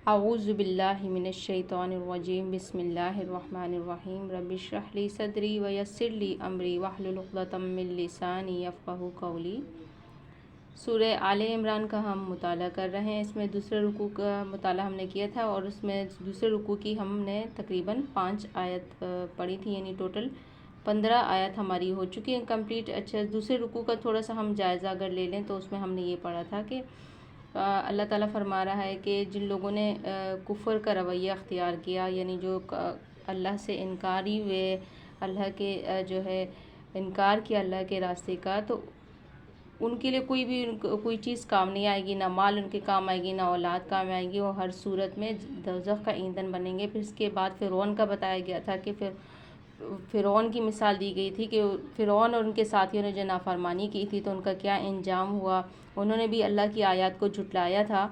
اعوذ باللہ من الشیطان الرجیم بسم اللہ الرحمن الرحیم رب اشرح لی صدری ویسر لی امری واحلل عقدۃ من لسانی یفقہوا قولی۔ سورہ آل عمران کا ہم مطالعہ کر رہے ہیں۔ اس میں دوسرے رکوع کا مطالعہ ہم نے کیا تھا اور اس میں دوسرے رکوع کی ہم نے تقریباً 5 آیت پڑھی تھی، یعنی ٹوٹل 15 آیت ہماری ہو چکی ہیں کمپلیٹ۔ اچھا، دوسرے رکوع کا تھوڑا سا ہم جائزہ اگر لے لیں تو اس میں ہم نے یہ پڑھا تھا کہ اللہ تعالیٰ فرما رہا ہے کہ جن لوگوں نے کفر کا رویہ اختیار کیا، یعنی جو اللہ سے انکاری ہوئے، اللہ کے جو ہے انکار کیا اللہ کے راستے کا، تو ان کے لیے کوئی چیز کام نہیں آئے گی، نہ مال ان کے کام آئے گی، نہ اولاد کام آئے گی، وہ ہر صورت میں دوزخ کا ایندھن بنیں گے۔ پھر اس کے بعد فرعون کا بتایا گیا تھا کہ فرعون کی مثال دی گئی تھی کہ فرعون اور ان کے ساتھیوں نے جو نافرمانی کی تھی تو ان کا کیا انجام ہوا، انہوں نے بھی اللہ کی آیات کو جھٹلایا تھا۔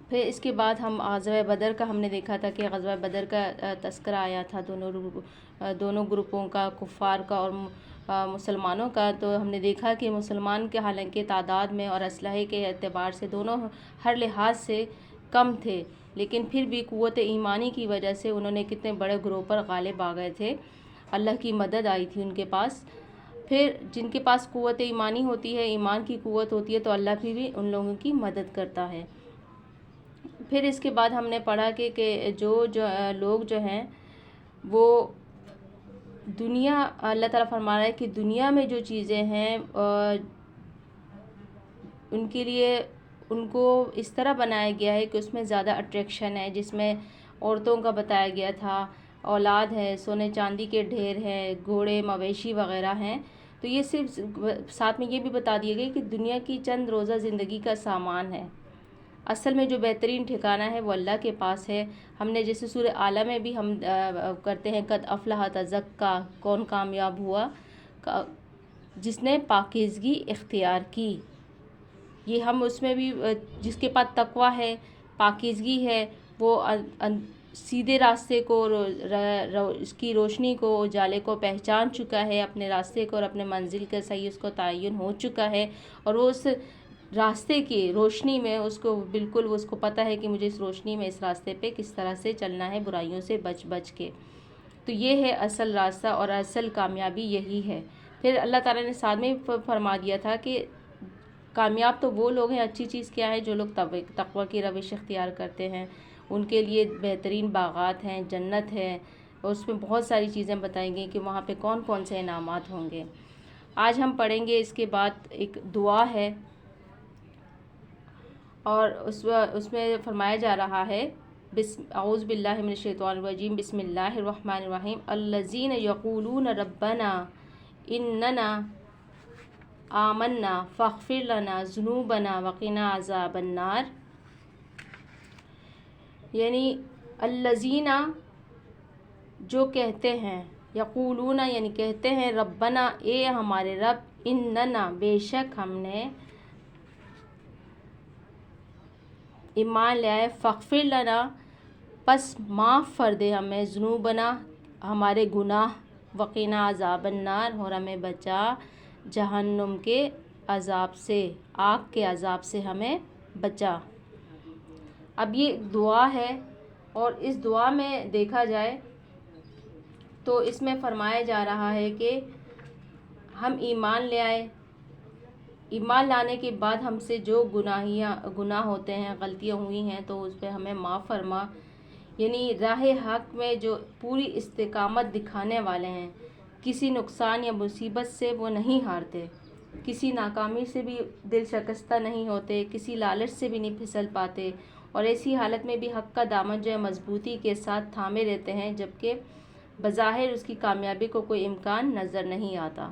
پھر اس کے بعد ہم غزوہ بدر کا ہم نے دیکھا تھا کہ غزوہ بدر کا تذکرہ آیا تھا دونوں گروپوں کا، کفار کا اور مسلمانوں کا۔ تو ہم نے دیکھا کہ مسلمان کے حالانکہ تعداد میں اور اسلحے کے اعتبار سے دونوں ہر لحاظ سے کم تھے، لیکن پھر بھی قوت ایمانی کی وجہ سے انہوں نے کتنے بڑے گروہ پر غالب آ گئے تھے، اللہ کی مدد آئی تھی ان کے پاس۔ پھر جن کے پاس قوت ایمانی ہوتی ہے، ایمان کی قوت ہوتی ہے، تو اللہ بھی ان لوگوں کی مدد کرتا ہے۔ پھر اس کے بعد ہم نے پڑھا کہ جو لوگ جو ہیں وہ اللہ تعالیٰ فرما رہا ہے کہ دنیا میں جو چیزیں ہیں ان کے لیے ان کو اس طرح بنایا گیا ہے کہ اس میں زیادہ اٹریکشن ہے، جس میں عورتوں کا بتایا گیا تھا، اولاد ہے، سونے چاندی کے ڈھیر ہیں، گھوڑے مویشی وغیرہ ہیں۔ تو یہ صرف ساتھ میں یہ بھی بتا دیا گیا کہ دنیا کی چند روزہ زندگی کا سامان ہے، اصل میں جو بہترین ٹھکانہ ہے وہ اللہ کے پاس ہے۔ ہم نے جیسے سورہ اعلیٰ میں بھی ہم کرتے ہیں قد افلح تزکا، کون کامیاب ہوا، جس نے پاکیزگی اختیار کی۔ یہ ہم اس میں بھی جس کے پاس تقویٰ ہے، پاکیزگی ہے، وہ سیدھے راستے کو، اس کی روشنی کو، اجالے کو پہچان چکا ہے، اپنے راستے کو اور اپنے منزل کا صحیح اس کو تعین ہو چکا ہے، اور وہ اس راستے کی روشنی میں اس کو پتہ ہے کہ مجھے اس روشنی میں اس راستے پہ کس طرح سے چلنا ہے، برائیوں سے بچ کے۔ تو یہ ہے اصل راستہ اور اصل کامیابی یہی ہے۔ پھر اللہ تعالیٰ نے ساتھ میں فرما دیا تھا کہ کامیاب تو وہ لوگ ہیں، اچھی چیز کیا ہے، جو لوگ تقویٰ کی روش اختیار کرتے ہیں، ان کے لیے بہترین باغات ہیں، جنت ہے، اور اس میں بہت ساری چیزیں بتائیں گی کہ وہاں پہ کون کون سے انعامات ہوں گے۔ آج ہم پڑھیں گے اس کے بعد ایک دعا ہے، اور اس میں فرمایا جا رہا ہے اعوذ باللہ من الشیطان الرجیم بسم اللہ الرحمن الرحیم الذین یقولون ربنا اننا آمنا فاغفر لنا ذنوبنا وقنا عذاب النار۔ یعنی الذین جو کہتے ہیں، یقولون یعنی کہتے ہیں، ربنا اے ہمارے رب، اننا بے شک ہم نے، ایمان لے آئے، فاغفر لنا پس معاف کر دے ہمیں، ذنوبنا ہمارے گناہ، وقنا عذاب النار اور ہمیں بچا جہنم کے عذاب سے، آگ کے عذاب سے ہمیں بچا۔ اب یہ دعا ہے، اور اس دعا میں دیکھا جائے تو اس میں فرمایا جا رہا ہے کہ ہم ایمان لے آئے، ایمان لانے کے بعد ہم سے جو گناہ ہوتے ہیں، غلطیاں ہوئی ہیں، تو اس پہ ہمیں معاف فرما۔ یعنی راہ حق میں جو پوری استقامت دکھانے والے ہیں، کسی نقصان یا مصیبت سے وہ نہیں ہارتے، کسی ناکامی سے بھی دل شکستہ نہیں ہوتے، کسی لالچ سے بھی نہیں پھسل پاتے، اور ایسی حالت میں بھی حق کا دامن جو ہے مضبوطی کے ساتھ تھامے رہتے ہیں، جبکہ بظاہر اس کی کامیابی کو کوئی امکان نظر نہیں آتا۔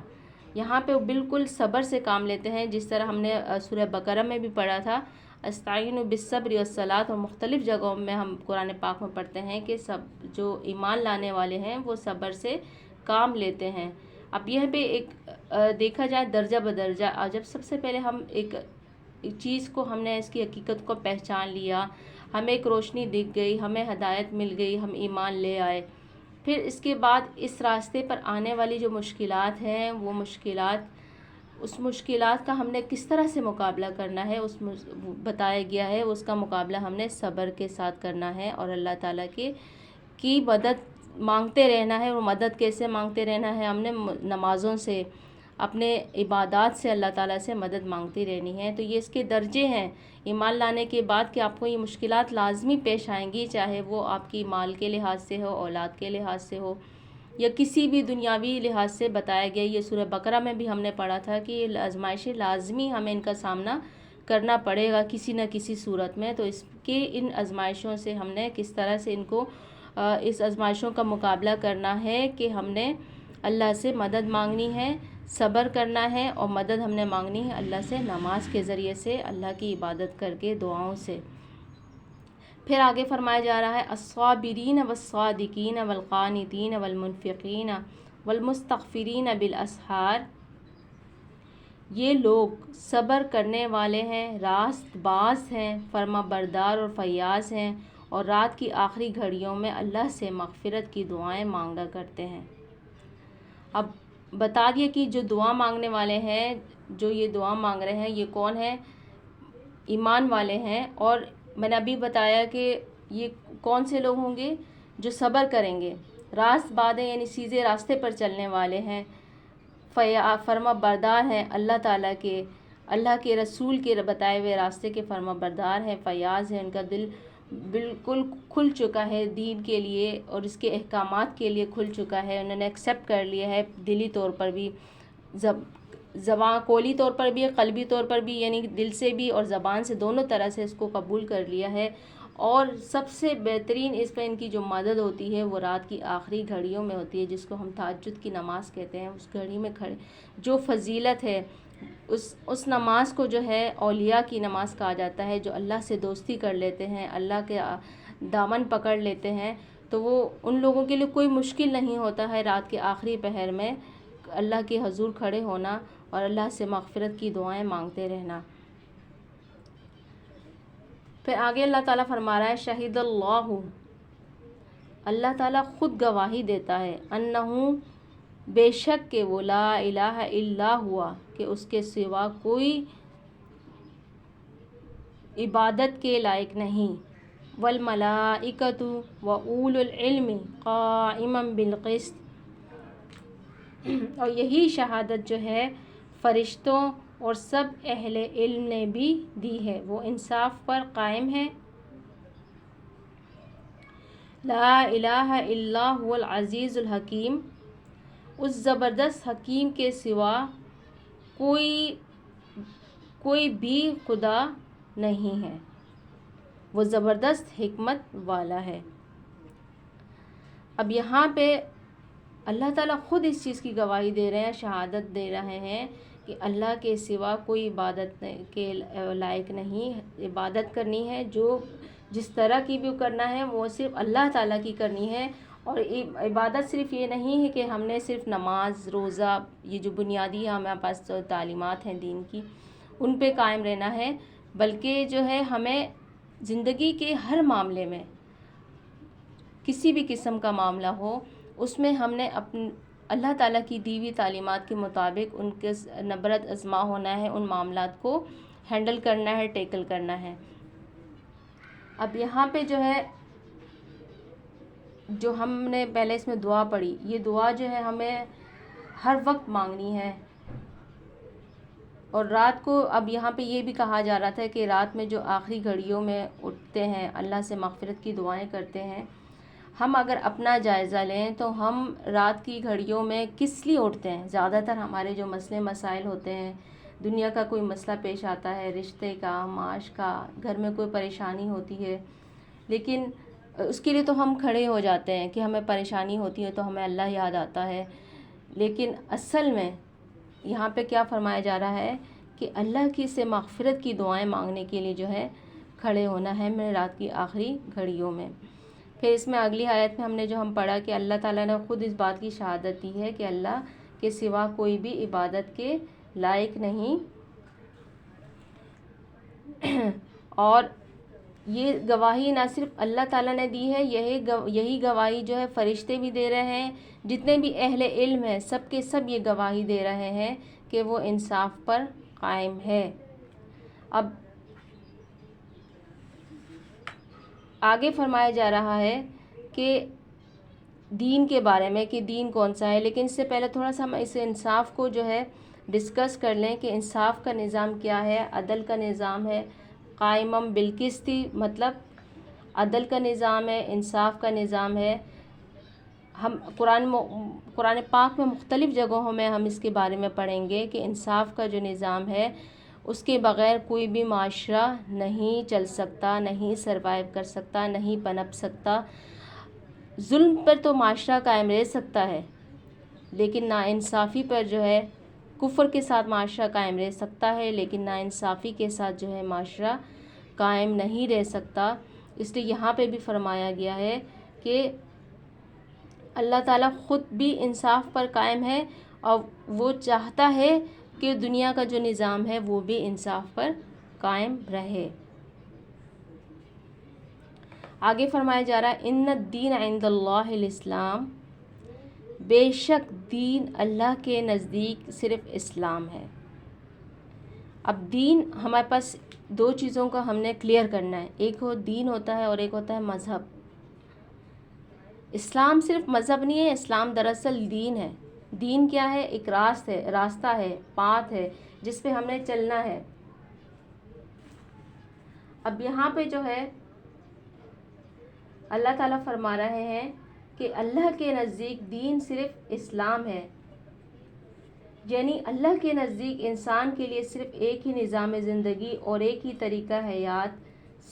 یہاں پہ وہ بالکل صبر سے کام لیتے ہیں، جس طرح ہم نے سورہ بقرہ میں بھی پڑھا تھا، استعینوا بالصبر والصلاۃ، اور مختلف جگہوں میں ہم قرآن پاک میں پڑھتے ہیں کہ جو ایمان لانے والے ہیں وہ صبر سے کام لیتے ہیں۔ اب یہاں پہ ایک دیکھا جائے درجہ بدرجہ، جب سب سے پہلے ہم ایک چیز کو، ہم نے اس کی حقیقت کو پہچان لیا، ہمیں ایک روشنی دکھ گئی، ہمیں ہدایت مل گئی، ہم ایمان لے آئے، پھر اس کے بعد اس راستے پر آنے والی جو مشکلات ہیں وہ مشکلات اس مشکلات کا ہم نے کس طرح سے مقابلہ کرنا ہے اس بتایا گیا ہے. اس کا مقابلہ ہم نے صبر کے ساتھ کرنا ہے اور اللہ تعالیٰ کی مدد مانگتے رہنا ہے. اور مدد کیسے مانگتے رہنا ہے؟ ہم نے نمازوں سے، اپنے عبادات سے اللہ تعالیٰ سے مدد مانگتی رہنی ہے. تو یہ اس کے درجے ہیں ایمان لانے کے بعد کہ آپ کو یہ مشکلات لازمی پیش آئیں گی، چاہے وہ آپ کی مال کے لحاظ سے ہو، اولاد کے لحاظ سے ہو، یا کسی بھی دنیاوی لحاظ سے. بتایا گیا یہ سورہ بقرہ میں بھی ہم نے پڑھا تھا کہ یہ آزمائشیں لازمی ہمیں ان کا سامنا کرنا پڑے گا کسی نہ کسی صورت میں. تو اس کے ان آزمائشوں سے ہم نے کس طرح سے اس آزمائشوں کا مقابلہ کرنا ہے کہ ہم نے اللہ سے مدد مانگنی ہے، صبر کرنا ہے، اور مدد ہم نے مانگنی ہے اللہ سے نماز کے ذریعے سے، اللہ کی عبادت کر کے، دعاؤں سے. پھر آگے فرمایا جا رہا ہے الصابرین والصادقین والقانتین والمنفقین والمستغفرین بالاسحار. یہ لوگ صبر کرنے والے ہیں، راست باز ہیں، فرما بردار اور فیاض ہیں، اور رات کی آخری گھڑیوں میں اللہ سے مغفرت کی دعائیں مانگا کرتے ہیں. اب بتا دیا کہ جو دعا مانگنے والے ہیں، جو یہ دعا مانگ رہے ہیں، یہ کون ہیں؟ ایمان والے ہیں. اور میں نے ابھی بتایا کہ یہ کون سے لوگ ہوں گے؟ جو صبر کریں گے، راست باز ہیں یعنی سیدھے راستے پر چلنے والے ہیں، فرما بردار ہیں، اللہ کے رسول کے بتائے ہوئے راستے کے فرما بردار ہیں، فیاض ہیں، ان کا دل بالکل کھل چکا ہے دین کے لیے اور اس کے احکامات کے لیے کھل چکا ہے. انہوں نے ایکسیپٹ کر لیا ہے دلی طور پر بھی، زبان قولی طور پر بھی، قلبی طور پر بھی، یعنی دل سے بھی اور زبان سے، دونوں طرح سے اس کو قبول کر لیا ہے. اور سب سے بہترین اس پہ ان کی جو مدد ہوتی ہے وہ رات کی آخری گھڑیوں میں ہوتی ہے، جس کو ہم تہجد کی نماز کہتے ہیں. اس گھڑی میں کھڑے جو فضیلت ہے، اس نماز کو جو ہے اولیاء کی نماز کہا جاتا ہے، جو اللہ سے دوستی کر لیتے ہیں، اللہ کے دامن پکڑ لیتے ہیں. تو وہ ان لوگوں کے لیے کوئی مشکل نہیں ہوتا ہے رات کے آخری پہر میں اللہ کے حضور کھڑے ہونا اور اللہ سے مغفرت کی دعائیں مانگتے رہنا. پھر آگے اللہ تعالیٰ فرما رہا ہے شہید اللہ تعالیٰ خود گواہی دیتا ہے، انہو بے شک کہ وہ لا الہ الا ہوا کہ اس کے سوا کوئی عبادت کے لائق نہیں، والملائکۃ واولو العلم قائما بالقسط. اور یہی شہادت جو ہے فرشتوں اور سب اہل علم نے بھی دی ہے، وہ انصاف پر قائم ہے. لا الہ الا هو العزیز الحکیم. اس زبردست حکیم کے سوا کوئی بھی خدا نہیں ہے، وہ زبردست حکمت والا ہے. اب یہاں پہ اللہ تعالیٰ خود اس چیز کی گواہی دے رہے ہیں، شہادت دے رہے ہیں کہ اللہ کے سوا کوئی عبادت کے لائق نہیں. عبادت کرنی ہے جو جس طرح کی بھی کرنا ہے وہ صرف اللہ تعالیٰ کی کرنی ہے. اور عبادت صرف یہ نہیں ہے کہ ہم نے صرف نماز، روزہ، یہ جو بنیادی ہمارے پاس تعلیمات ہیں دین کی، ان پہ قائم رہنا ہے، بلکہ جو ہے ہمیں زندگی کے ہر معاملے میں، کسی بھی قسم کا معاملہ ہو، اس میں ہم نے اللہ تعالیٰ کی دی ہوئی تعلیمات کے مطابق ان کے نبرد ازما ہونا ہے، ان معاملات کو ہینڈل کرنا ہے، ٹیکل کرنا ہے. اب یہاں پہ جو ہے جو ہم نے پہلے اس میں دعا پڑھی، یہ دعا جو ہے ہمیں ہر وقت مانگنی ہے. اور رات کو اب یہاں پہ یہ بھی کہا جا رہا تھا کہ رات میں جو آخری گھڑیوں میں اٹھتے ہیں، اللہ سے مغفرت کی دعائیں کرتے ہیں. ہم اگر اپنا جائزہ لیں تو ہم رات کی گھڑیوں میں کس لیے اٹھتے ہیں؟ زیادہ تر ہمارے جو مسئلے مسائل ہوتے ہیں، دنیا کا کوئی مسئلہ پیش آتا ہے، رشتے کا، معاش کا، گھر میں کوئی پریشانی ہوتی ہے، لیکن اس کے لیے تو ہم کھڑے ہو جاتے ہیں کہ ہمیں پریشانی ہوتی ہے تو ہمیں اللہ یاد آتا ہے. لیکن اصل میں یہاں پہ کیا فرمایا جا رہا ہے کہ اللہ کی سے مغفرت کی دعائیں مانگنے کے لیے جو ہے کھڑے ہونا ہے میں رات کی آخری گھڑیوں میں. پھر اس میں اگلی آیت میں ہم نے جو پڑھا کہ اللہ تعالیٰ نے خود اس بات کی شہادت دی ہے کہ اللہ کے سوا کوئی بھی عبادت کے لائق نہیں. اور یہ گواہی نہ صرف اللہ تعالیٰ نے دی ہے، یہی گواہی جو ہے فرشتے بھی دے رہے ہیں، جتنے بھی اہل علم ہیں سب کے سب یہ گواہی دے رہے ہیں کہ وہ انصاف پر قائم ہے۔ اب آگے فرمایا جا رہا ہے کہ دین کے بارے میں کہ دین کون سا ہے، لیکن اس سے پہلے تھوڑا سا ہم اس انصاف کو جو ہے ڈسکس کر لیں کہ انصاف کا نظام کیا ہے۔ عدل کا نظام ہے، قائمم بالقسط، مطلب عدل کا نظام ہے، انصاف کا نظام ہے۔ ہم قرآن پاک میں مختلف جگہوں میں ہم اس کے بارے میں پڑھیں گے کہ انصاف کا جو نظام ہے اس کے بغیر کوئی بھی معاشرہ نہیں چل سکتا، نہیں سروائیو کر سکتا، نہیں پنپ سکتا۔ ظلم پر تو معاشرہ قائم رہ سکتا ہے، لیکن ناانصافی پر جو ہے کفر کے ساتھ معاشرہ قائم رہ سکتا ہے، لیکن ناانصافی کے ساتھ جو ہے معاشرہ قائم نہیں رہ سکتا۔ اس لیے یہاں پہ بھی فرمایا گیا ہے کہ اللہ تعالیٰ خود بھی انصاف پر قائم ہے اور وہ چاہتا ہے کہ دنیا کا جو نظام ہے وہ بھی انصاف پر قائم رہے۔ آگے فرمایا جا رہا ہے ان الدین عند اللہ الاسلام، بے شک دین اللہ کے نزدیک صرف اسلام ہے۔ اب دین ہمارے پاس دو چیزوں کا ہم نے کلیئر کرنا ہے، ایک دین ہوتا ہے اور ایک ہوتا ہے مذہب۔ اسلام صرف مذہب نہیں ہے، اسلام دراصل دین ہے۔ دین کیا ہے؟ ایک راستہ ہے، پاتھ ہے جس پہ ہم نے چلنا ہے۔ اب یہاں پہ جو ہے اللہ تعالیٰ فرما رہے ہیں کہ اللہ کے نزدیک دین صرف اسلام ہے، یعنی اللہ کے نزدیک انسان کے لیے صرف ایک ہی نظام زندگی اور ایک ہی طریقہ حیات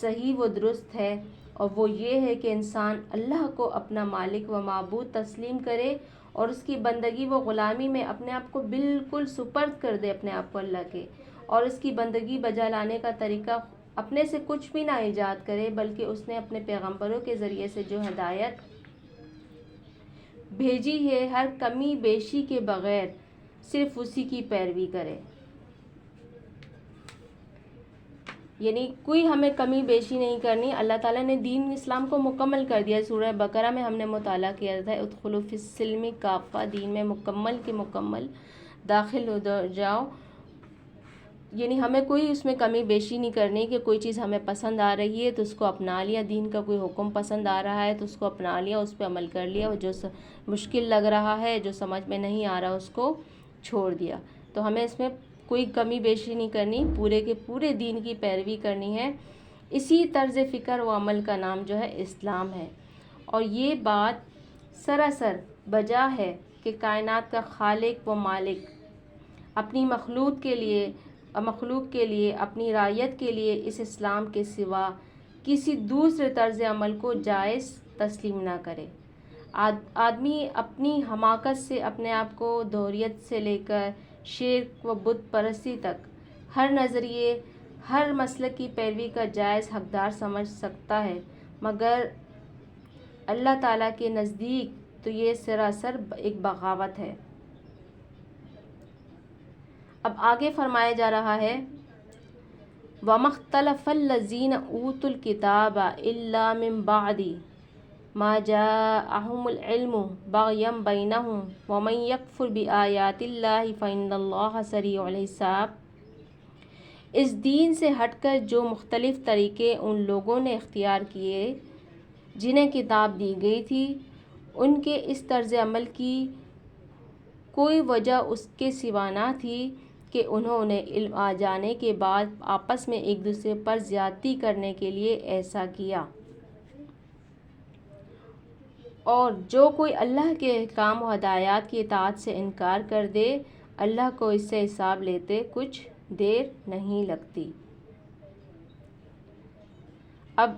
صحیح و درست ہے، اور وہ یہ ہے کہ انسان اللہ کو اپنا مالک و معبود تسلیم کرے اور اس کی بندگی و غلامی میں اپنے آپ کو بالکل سپرد کر دے اپنے آپ کو اللہ کے، اور اس کی بندگی بجا لانے کا طریقہ اپنے سے کچھ بھی نہ ایجاد کرے، بلکہ اس نے اپنے پیغمبروں کے ذریعے سے جو ہدایت بھیجی ہے ہر کمی بیشی کے بغیر صرف اسی کی پیروی کرے۔ یعنی کوئی ہمیں کمی بیشی نہیں کرنی۔ اللہ تعالیٰ نے دین اسلام کو مکمل کر دیا۔ سورہ بقرہ میں ہم نے مطالعہ کیا تھا ادخلوا فی السلم کافہ، دین میں مکمل کے مکمل داخل ہو جاؤ۔ یعنی ہمیں کوئی اس میں کمی بیشی نہیں کرنی کہ کوئی چیز ہمیں پسند آ رہی ہے تو اس کو اپنا لیا، دین کا کوئی حکم پسند آ رہا ہے تو اس کو اپنا لیا، اس پہ عمل کر لیا، اور جو مشکل لگ رہا ہے، جو سمجھ میں نہیں آ رہا اس کو چھوڑ دیا۔ تو ہمیں اس میں کوئی کمی بیشی نہیں کرنی، پورے کے پورے دین کی پیروی کرنی ہے۔ اسی طرز فکر و عمل کا نام جو ہے اسلام ہے، اور یہ بات سراسر بجا ہے کہ کائنات کا خالق و مالک اپنی مخلوق کے لیے اپنی رعیت کے لیے اس اسلام کے سوا کسی دوسرے طرز عمل کو جائز تسلیم نہ کرے۔ آدمی اپنی حماقت سے اپنے آپ کو دوریت سے لے کر شرک و بت پرستی تک ہر نظریے، ہر مسلک کی پیروی کا جائز حقدار سمجھ سکتا ہے، مگر اللہ تعالیٰ کے نزدیک تو یہ سراسر ایک بغاوت ہے۔ اب آگے فرمایا جا رہا ہے وَمَا اخْتَلَفَ الَّذِينَ أُوتُوا الْكِتَابَ إِلَّا مِن بَعْدِ مَا جَاءَهُمُ الْعِلْمُ بَغْيًا بَيْنَهُمْ وَمَن يَكْفُرْ بِآيَاتِ اللَّهِ فَإِنَّ اللَّهَ سَرِيعُ الْحِسَابِ۔ اس دین سے ہٹ کر جو مختلف طریقے ان لوگوں نے اختیار کیے جنہیں کتاب دی گئی تھی، ان کے اس طرز عمل کی کوئی وجہ اس کے سوا نہ تھی کہ انہوں نے علم آ جانے کے بعد آپس میں ایک دوسرے پر زیادتی کرنے کے لیے ایسا کیا، اور جو کوئی اللہ کے احکام و ہدایات کی اطاعت سے انکار کر دے، اللہ کو اس سے حساب لیتے کچھ دیر نہیں لگتی۔ اب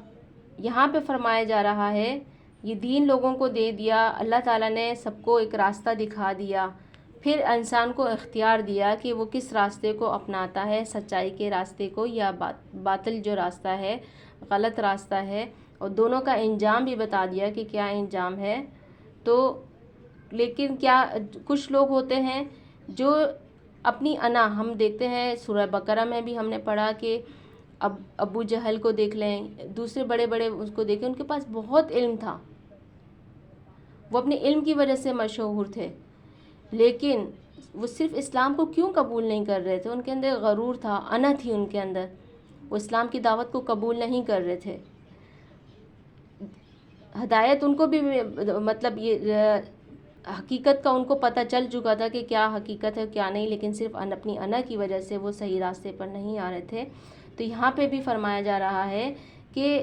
یہاں پہ فرمایا جا رہا ہے یہ دین لوگوں کو دے دیا، اللہ تعالیٰ نے سب کو ایک راستہ دکھا دیا، پھر انسان کو اختیار دیا کہ وہ کس راستے کو اپناتا ہے، سچائی کے راستے کو یا باطل جو راستہ ہے، غلط راستہ ہے، اور دونوں کا انجام بھی بتا دیا کہ کیا انجام ہے۔ تو لیکن کیا کچھ لوگ ہوتے ہیں جو اپنی انا، ہم دیکھتے ہیں سورہ بقرہ میں بھی ہم نے پڑھا کہ ابو جہل کو دیکھ لیں، دوسرے بڑے بڑے اس کو دیکھیں، ان کے پاس بہت علم تھا، وہ اپنے علم کی وجہ سے مشہور تھے، لیکن وہ صرف اسلام کو کیوں قبول نہیں کر رہے تھے؟ ان کے اندر غرور تھا، انا تھی ان کے اندر، وہ اسلام کی دعوت کو قبول نہیں کر رہے تھے۔ ہدایت ان کو بھی مطلب یہ حقیقت کا ان کو پتہ چل چکا تھا کہ کیا حقیقت ہے کیا نہیں، لیکن صرف اپنی انا کی وجہ سے وہ صحیح راستے پر نہیں آ رہے تھے۔ تو یہاں پہ بھی فرمایا جا رہا ہے کہ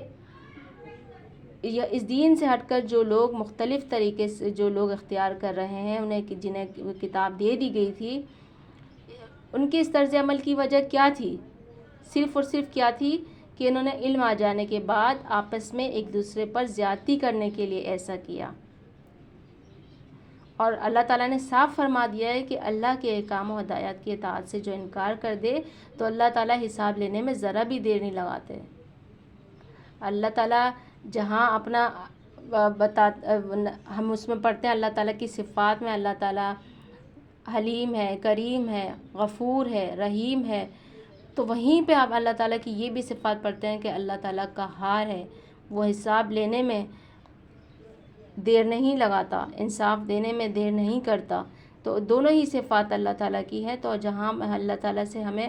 اس دین سے ہٹ کر جو لوگ مختلف طریقے سے جو لوگ اختیار کر رہے ہیں، انہیں جنہیں کتاب دے دی گئی تھی، ان کے اس طرز عمل کی وجہ کیا تھی؟ صرف اور صرف کیا تھی کہ انہوں نے علم آ جانے کے بعد آپس میں ایک دوسرے پر زیادتی کرنے کے لیے ایسا کیا۔ اور اللہ تعالیٰ نے صاف فرما دیا ہے کہ اللہ کے احکام و ہدایات کی اطاعت سے جو انکار کر دے تو اللہ تعالیٰ حساب لینے میں ذرا بھی دیر نہیں لگاتے۔ اللہ تعالیٰ جہاں اپنا ہم اس میں پڑھتے ہیں اللہ تعالیٰ کی صفات میں، اللہ تعالیٰ حلیم ہے، کریم ہے، غفور ہے، رحیم ہے، تو وہیں پہ آپ اللہ تعالیٰ کی یہ بھی صفات پڑھتے ہیں کہ اللہ تعالیٰ قہار ہے، وہ حساب لینے میں دیر نہیں لگاتا، انصاف دینے میں دیر نہیں کرتا۔ تو دونوں ہی صفات اللہ تعالیٰ کی ہے۔ تو جہاں اللہ تعالیٰ سے ہمیں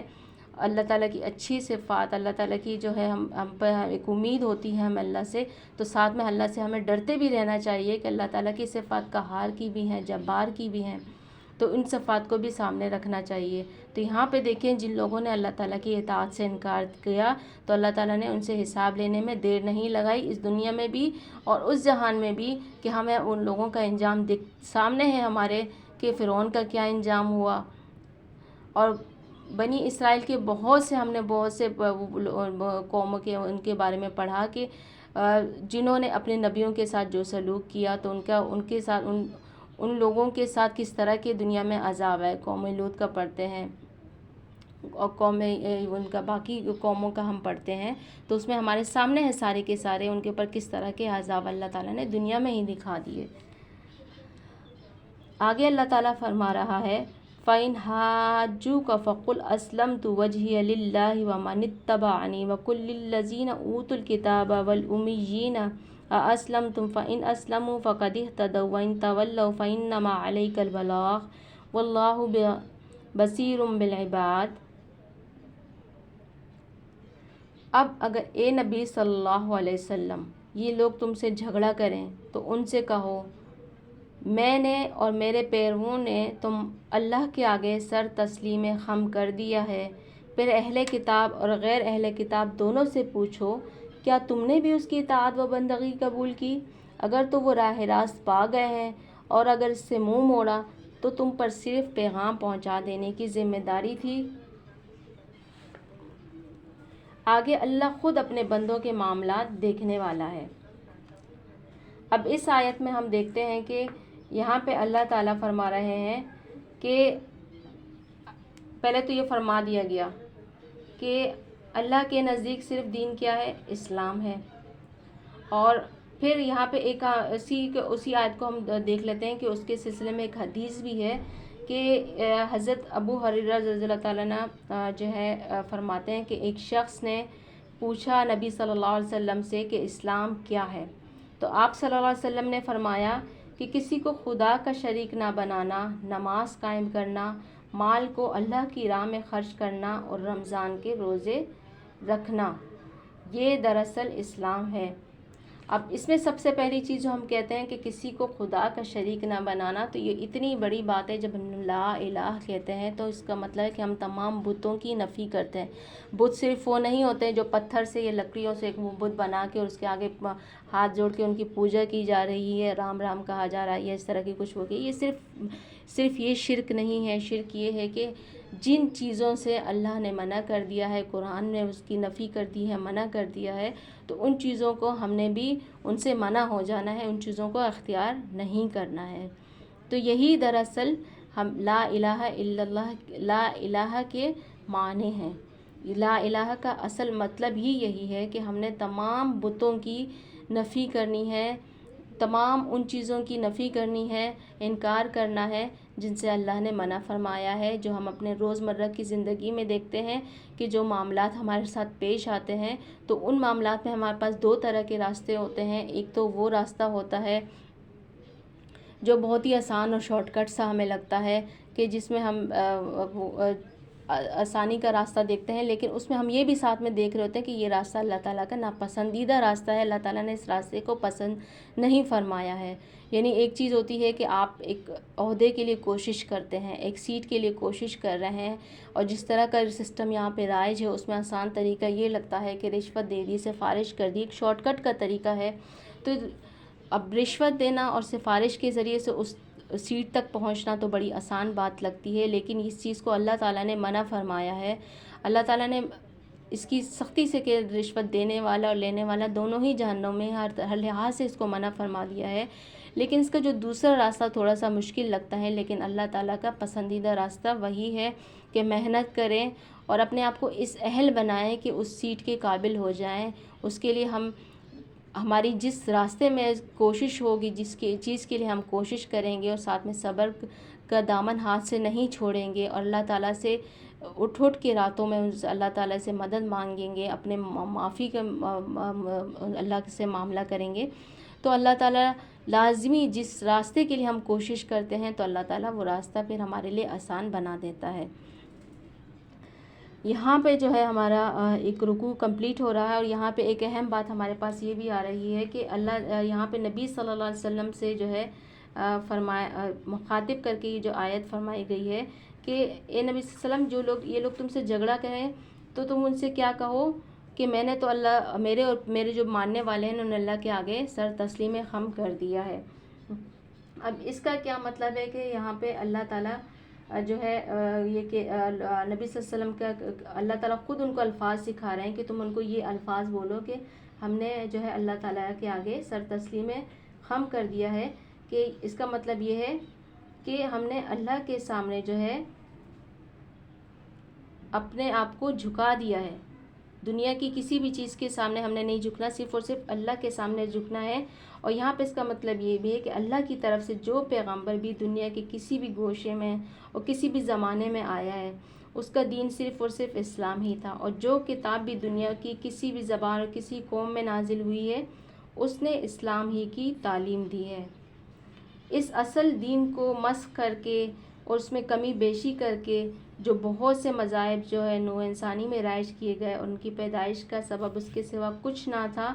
اللہ تعالیٰ کی اچھی صفات، اللہ تعالیٰ کی جو ہے ہم پہ ایک امید ہوتی ہے ہم اللہ سے، تو ساتھ میں اللہ سے ہمیں ڈرتے بھی رہنا چاہیے کہ اللہ تعالیٰ کی صفات قہار کی بھی ہیں، جبار کی بھی ہیں، تو ان صفات کو بھی سامنے رکھنا چاہیے۔ تو یہاں پہ دیکھیں جن لوگوں نے اللہ تعالیٰ کی اطاعت سے انکار کیا تو اللہ تعالیٰ نے ان سے حساب لینے میں دیر نہیں لگائی، اس دنیا میں بھی اور اس جہان میں بھی، کہ ہمیں ان لوگوں کا انجام سامنے ہے ہمارے کہ فرعون کا کیا انجام ہوا، اور بنی اسرائیل کے ہم نے بہت سے قوموں کے ان کے بارے میں پڑھا کہ جنہوں نے اپنے نبیوں کے ساتھ جو سلوک کیا تو ان کے ساتھ ان لوگوں کے ساتھ کس طرح کے دنیا میں عذاب ہے۔ قوم لوط کا پڑھتے ہیں اور ان کا باقی قوموں کا ہم پڑھتے ہیں، تو اس میں ہمارے سامنے ہے سارے کے سارے ان کے اوپر کس طرح کے عذاب اللہ تعالیٰ نے دنیا میں ہی دکھا دیے۔ آگے اللہ تعالیٰ فرما رہا ہے فَإِنْ حَاجُّوكَ فَقُلْ أَسْلَمْتُ وَجْهِيَ لِلَّهِ وَمَنِ اتَّبَعَنِي وَقُلْ لِلَّذِينَ أُوتُوا الْكِتَابَ وَالْأُمِّيِّينَ أَأَسْلَمْتُمْ فَإِنْ أَسْلَمُوا فَقَدِ اهْتَدَوْا وَإِنْ تَوَلَّوْا فَإِنَّمَا عَلَيْكَ الْبَلَاغُ وَاللَّهُ بَصِيرٌ بِالْعِبَادِ۔ اب اگر اے نبی صلی اللہ علیہ وسلم یہ لوگ تم سے جھگڑا کریں تو ان سے کہو میں نے اور میرے پیرووں نے تم اللہ کے آگے سر تسلیم خم کر دیا ہے۔ پھر اہل کتاب اور غیر اہل کتاب دونوں سے پوچھو کیا تم نے بھی اس کی اطاعت و بندگی قبول کی؟ اگر تو وہ راہ راست پا گئے ہیں، اور اگر اس سے منہ موڑا تو تم پر صرف پیغام پہنچا دینے کی ذمہ داری تھی۔ آگے اللہ خود اپنے بندوں کے معاملات دیکھنے والا ہے۔ اب اس آیت میں ہم دیکھتے ہیں کہ یہاں پہ اللہ تعالیٰ فرما رہے ہیں کہ پہلے تو یہ فرما دیا گیا کہ اللہ کے نزدیک صرف دین کیا ہے؟ اسلام ہے۔ اور پھر یہاں پہ ایک اسی آیت کو ہم دیکھ لیتے ہیں کہ اس کے سلسلے میں ایک حدیث بھی ہے کہ حضرت ابو ہریرہ رضی اللہ تعالیٰ عنہ جو ہے فرماتے ہیں کہ ایک شخص نے پوچھا نبی صلی اللہ علیہ وسلم سے کہ اسلام کیا ہے؟ تو آپ صلی اللہ علیہ وسلم نے فرمایا کہ کسی کو خدا کا شریک نہ بنانا، نماز قائم کرنا، مال کو اللہ کی راہ میں خرچ کرنا اور رمضان کے روزے رکھنا، یہ دراصل اسلام ہے۔ اب اس میں سب سے پہلی چیز جو ہم کہتے ہیں کہ کسی کو خدا کا شریک نہ بنانا، تو یہ اتنی بڑی بات ہے۔ جب ہم لا الہ کہتے ہیں تو اس کا مطلب ہے کہ ہم تمام بتوں کی نفی کرتے ہیں۔ بت صرف وہ نہیں ہوتے جو پتھر سے یا لکڑیوں سے ایک بت بنا کے اور اس کے آگے ہاتھ جوڑ کے ان کی پوجا کی جا رہی ہے، رام رام کہا جا رہا ہے، یا اس طرح کی کچھ ہوگی، یہ صرف یہ شرک نہیں ہے۔ شرک یہ ہے کہ جن چیزوں سے اللہ نے منع کر دیا ہے، قرآن نے اس کی نفی کر دی ہے، منع کر دیا ہے، تو ان چیزوں کو ہم نے بھی ان سے منع ہو جانا ہے، ان چیزوں کو اختیار نہیں کرنا ہے۔ تو یہی دراصل ہم لا الہ الا اللہ، لا الہ کے معنی ہیں۔ لا الہ کا اصل مطلب ہی یہی ہے کہ ہم نے تمام بتوں کی نفی کرنی ہے، تمام ان چیزوں کی نفی کرنی ہے، انکار کرنا ہے جن سے اللہ نے منع فرمایا ہے، جو ہم اپنے روزمرہ کی زندگی میں دیکھتے ہیں کہ جو معاملات ہمارے ساتھ پیش آتے ہیں تو ان معاملات میں ہمارے پاس دو طرح کے راستے ہوتے ہیں۔ ایک تو وہ راستہ ہوتا ہے جو بہت ہی آسان اور شارٹ کٹ سا ہمیں لگتا ہے کہ جس میں ہم آسانی کا راستہ دیکھتے ہیں، لیکن اس میں ہم یہ بھی ساتھ میں دیکھ رہے ہوتے ہیں کہ یہ راستہ اللہ تعالیٰ کا ناپسندیدہ راستہ ہے، اللہ تعالیٰ نے اس راستے کو پسند نہیں فرمایا ہے۔ یعنی ایک چیز ہوتی ہے کہ آپ ایک عہدے کے لیے کوشش کرتے ہیں، ایک سیٹ کے لیے کوشش کر رہے ہیں، اور جس طرح کا سسٹم یہاں پہ رائج ہے اس میں آسان طریقہ یہ لگتا ہے کہ رشوت دے دی، سفارش کر دی، ایک شارٹ کٹ کا طریقہ ہے۔ تو اب رشوت دینا اور سفارش کے ذریعے سے اس سیٹ تک پہنچنا تو بڑی آسان بات لگتی ہے، لیکن اس چیز کو اللہ تعالیٰ نے منع فرمایا ہے۔ اللہ تعالیٰ نے اس کی سختی سے کہ رشوت دینے والا اور لینے والا دونوں ہی جہنم میں، ہر لحاظ سے اس کو منع فرما دیا ہے۔ لیکن اس کا جو دوسرا راستہ تھوڑا سا مشکل لگتا ہے، لیکن اللہ تعالیٰ کا پسندیدہ راستہ وہی ہے کہ محنت کریں اور اپنے آپ کو اس اہل بنائیں کہ اس سیٹ کے قابل ہو جائیں۔ اس کے لیے ہماری جس راستے میں کوشش ہوگی، جس کی چیز کے لیے ہم کوشش کریں گے، اور ساتھ میں صبر کا دامن ہاتھ سے نہیں چھوڑیں گے، اور اللہ تعالیٰ سے اٹھ کے راتوں میں اللہ تعالیٰ سے مدد مانگیں گے، اپنے معافی کا اللہ سے معاملہ کریں گے، تو اللہ تعالیٰ لازمی جس راستے کے لیے ہم کوشش کرتے ہیں تو اللہ تعالیٰ وہ راستہ پھر ہمارے لیے آسان بنا دیتا ہے۔ یہاں پہ جو ہے ہمارا ایک رکوع کمپلیٹ ہو رہا ہے، اور یہاں پہ ایک اہم بات ہمارے پاس یہ بھی آ رہی ہے کہ اللہ یہاں پہ نبی صلی اللہ علیہ وسلم سے جو ہے مخاطب کر کے یہ جو آیت فرمائی گئی ہے کہ اے نبی صلی اللہ علیہ وسلم، یہ لوگ تم سے جھگڑا کریں تو تم ان سے کیا کہو کہ میں نے تو اللہ میرے جو ماننے والے ہیں انہوں نے اللہ کے آگے سر تسلیم خم کر دیا ہے۔ اب اس کا کیا مطلب ہے کہ یہاں پہ اللہ تعالیٰ جو ہے یہ کہ نبی صلی اللہ علیہ وسلم کا اللہ تعالیٰ خود ان کو الفاظ سکھا رہے ہیں کہ تم ان کو یہ الفاظ بولو کہ ہم نے جو ہے اللہ تعالیٰ کے آگے سر تسلیم خم کر دیا ہے، کہ اس کا مطلب یہ ہے کہ ہم نے اللہ کے سامنے جو ہے اپنے آپ کو جھکا دیا ہے۔ دنیا کی کسی بھی چیز کے سامنے ہم نے نہیں جھکنا، صرف اور صرف اللہ کے سامنے جھکنا ہے۔ اور یہاں پہ اس کا مطلب یہ بھی ہے کہ اللہ کی طرف سے جو پیغمبر بھی دنیا کے کسی بھی گوشے میں اور کسی بھی زمانے میں آیا ہے، اس کا دین صرف اور صرف اسلام ہی تھا، اور جو کتاب بھی دنیا کی کسی بھی زبان اور کسی قوم میں نازل ہوئی ہے اس نے اسلام ہی کی تعلیم دی ہے۔ اس اصل دین کو مسخ کر کے اور اس میں کمی بیشی کر کے جو بہت سے مذاہب جو ہے نوع انسانی میں رائج کیے گئے، ان کی پیدائش کا سبب اس کے سوا کچھ نہ تھا